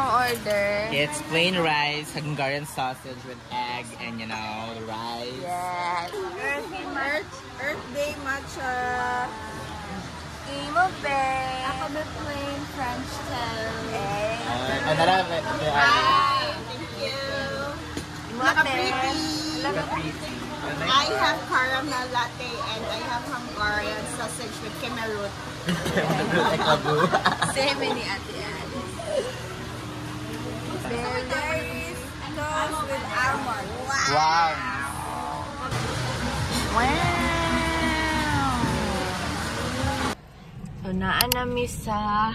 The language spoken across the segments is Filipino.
mong order? It's plain rice, Hungarian sausage with egg, and you know, the rice. Yes. Earth Day matcha. Imo Bay. Ako the plain French toast. Thank you. Naka-pretty. I have caramel latte and I have Hungarian sausage with kemerut. Same ni Ate Alice. Berries toast with almond. Wow. So, naan nami sa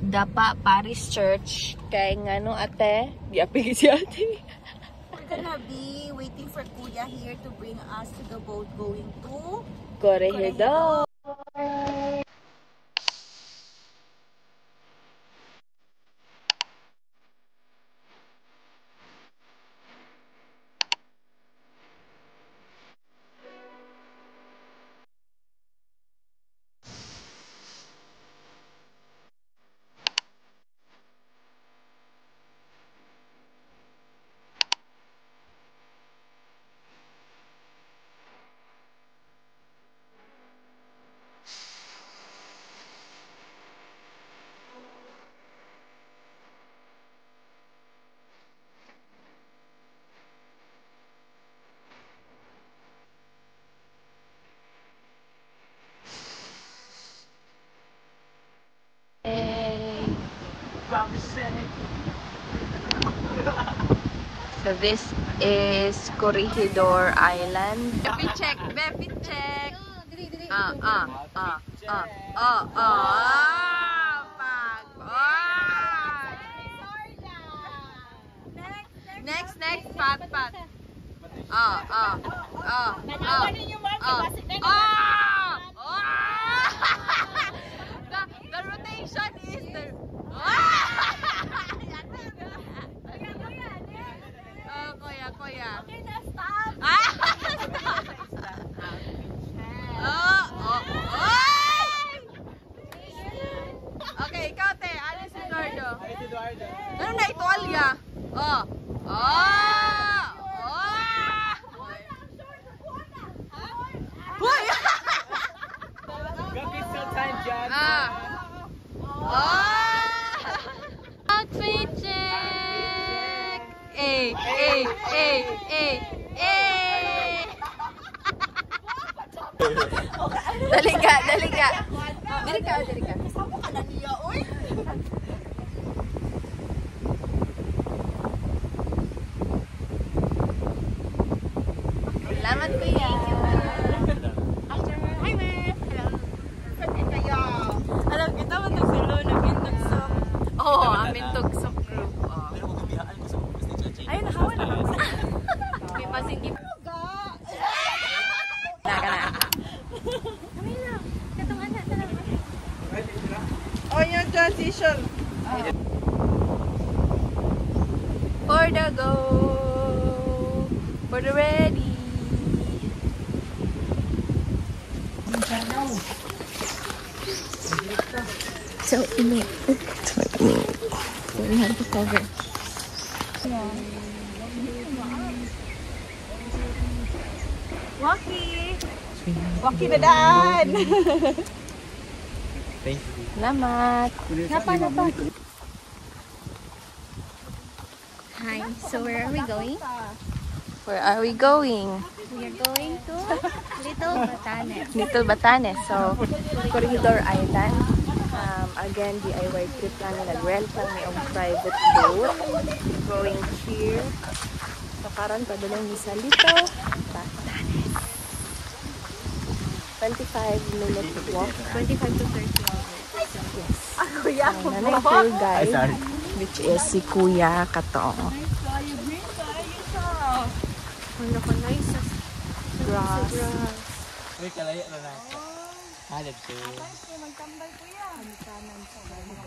Dapa Paris Church. Kaya nga no, ate, di-apig si ate. We're gonna be waiting for Kuya here to bring us to the boat going to Corregidor. So this is Corregidor Island. Bepi check. Next, pat. The rotation is the Kuya. Okay, now stop. Okay, ikaw te, Alice Eduardo. Ano na ito, Alia? Hoy! Outfit check! Dali ka. Dali ka. Kasama ka na niya, oy. Salamat kuya. Hi, ma'am. Hello. Alam kita mo ito silo, nag-intugsok. Oo, amin tugsok group. Ayun, nakawa na. May pasingkip. Oh, yung transition. For the go. For the ready. So init. So we have to cover. Waki na daan. Thank you. Salamat. Napa. Hi, so where are we going? Where are we going? We are going to Little Batanes. Little Batanes. So, Corregidor Island. Again, DIY trip namin. Nag-rent lang may private boat. Going here. So, karon padulong ni sa Little Batanes. 25-minute walk. 25 to 30 minutes. Yes. Kuya, Nanay tour guide, which is si Kuya Katong. Ano ko nice. Grass. Uy, kalaya na na. Halip ko.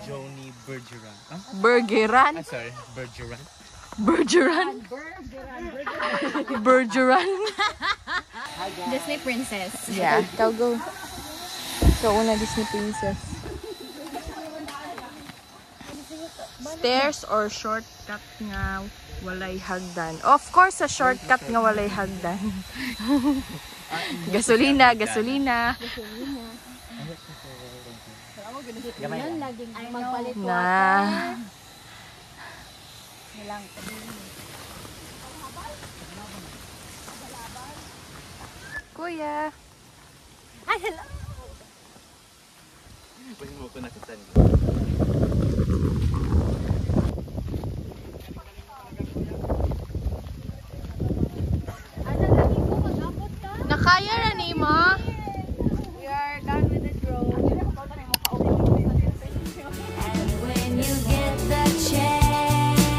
Joni Bergeron. Bergeran. Sorry, Bergeron. Bergeran. Disney princess. Yeah, ikaw go. So, una Disney princess. stairs or shortcut nga walay hagdan? Of course, sa shortcut nga walay hagdan. Gasolina, gasolina. Yan, laging magpalit Na. Kuya. Ay, hello. Pwede mo ko nakita niyo. Nakaya na ni mo? We are done with the drone. And when you get the chance,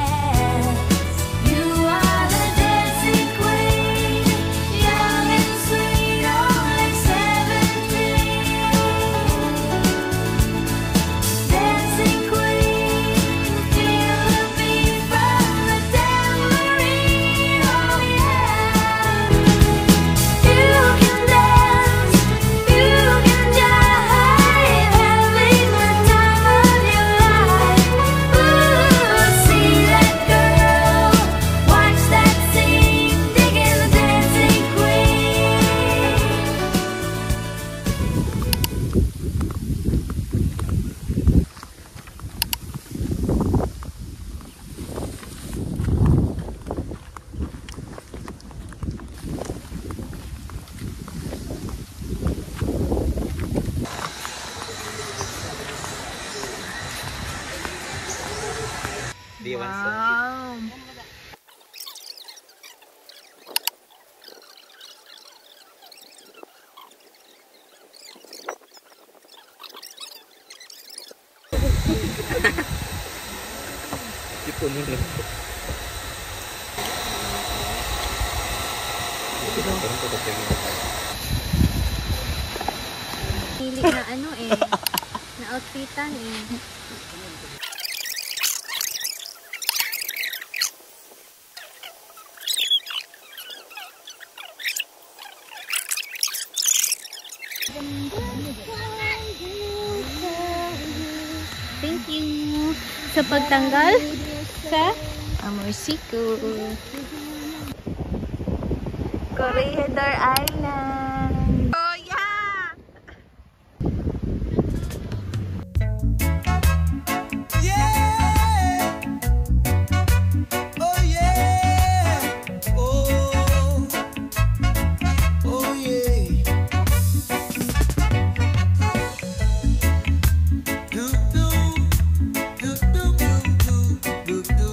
you are the dancing queen, young and sweet, only 17. Dancing queen, feel the beat from the tambourine, oh yeah. You can dance, you can jive, having the time of your life. Ooh, see that girl, watch that scene, digging the dancing queen. Do you want some? Wow. Ipunin lang po. Parang po kasi Pili na ano eh. Na outfitan eh. Thank you sa pagtanggal sa Amorsico. Corregidor Island. Oh yeah! Oh yeah, oh, oh yeah. Do do do do do do do do do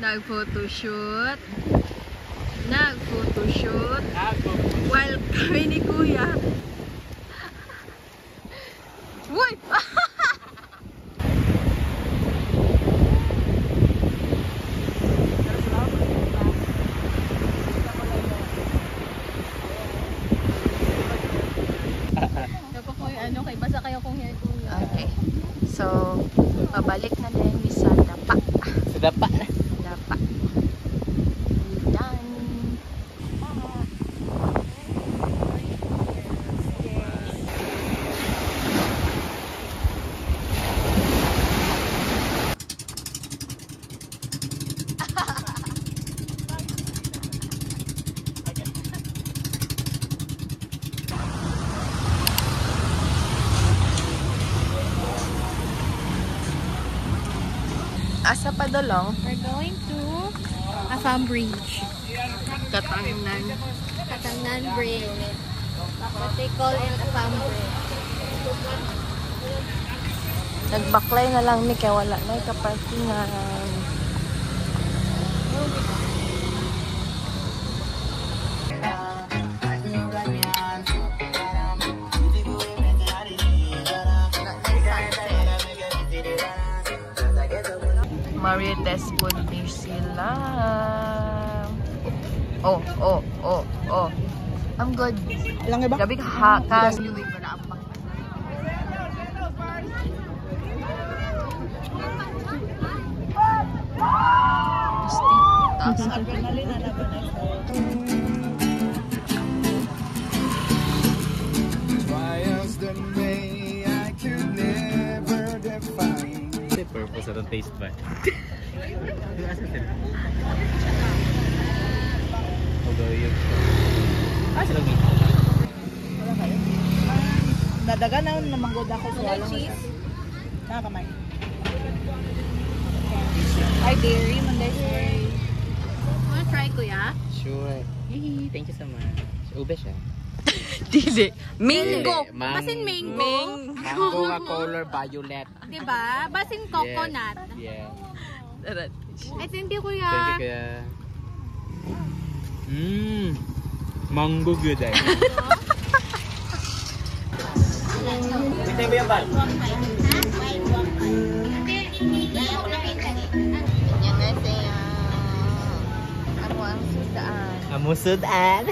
Nag-photoshoot. Nag-photoshoot. While kami ni Kuya. Uy! Dapat ko yung ano kay basa kayo kung hair ko. Okay. So, pabalik na din sa Dapa. sa dapa na. Dapa. Done. Asa pa dolong? We're going to Afam Bridge. Katangnan. Katangnan Bridge. What they call it Afam Bridge. Nagbaklay na lang ni kaya wala na kaparkingan. Marites food ni sila. Oh. I'm good. Lang ba? Grabe ka kas. Adrenaline na ba na? Trials that may I can never define. The purpose of the taste bud. Although yun. Sila dito. Dadaga na namanggod ako sa walang cheese. Nakakamay. Ay, dairy, manday. Wanna try, kuya? Sure. Yay, thank you so much. Ube siya. Dili. Mango. Basin mango. Mango nga color violet. Diba? Basin coconut. Yeah. Ay, thank you, kuya. Thank you kaya. Mango good eh. Tingnan mo yung bal. Yan guys, ano ang sudaan? Amusudan.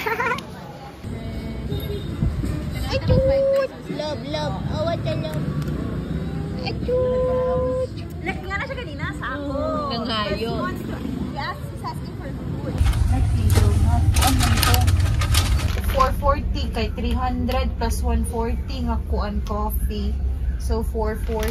Ay, cute! Love. Oh, what a love. Ay, cute! Like nga na siya kanina sa ako. Nangayo. He's asking for food. 440 kay 300 plus 140 nga kuan coffee. So 440.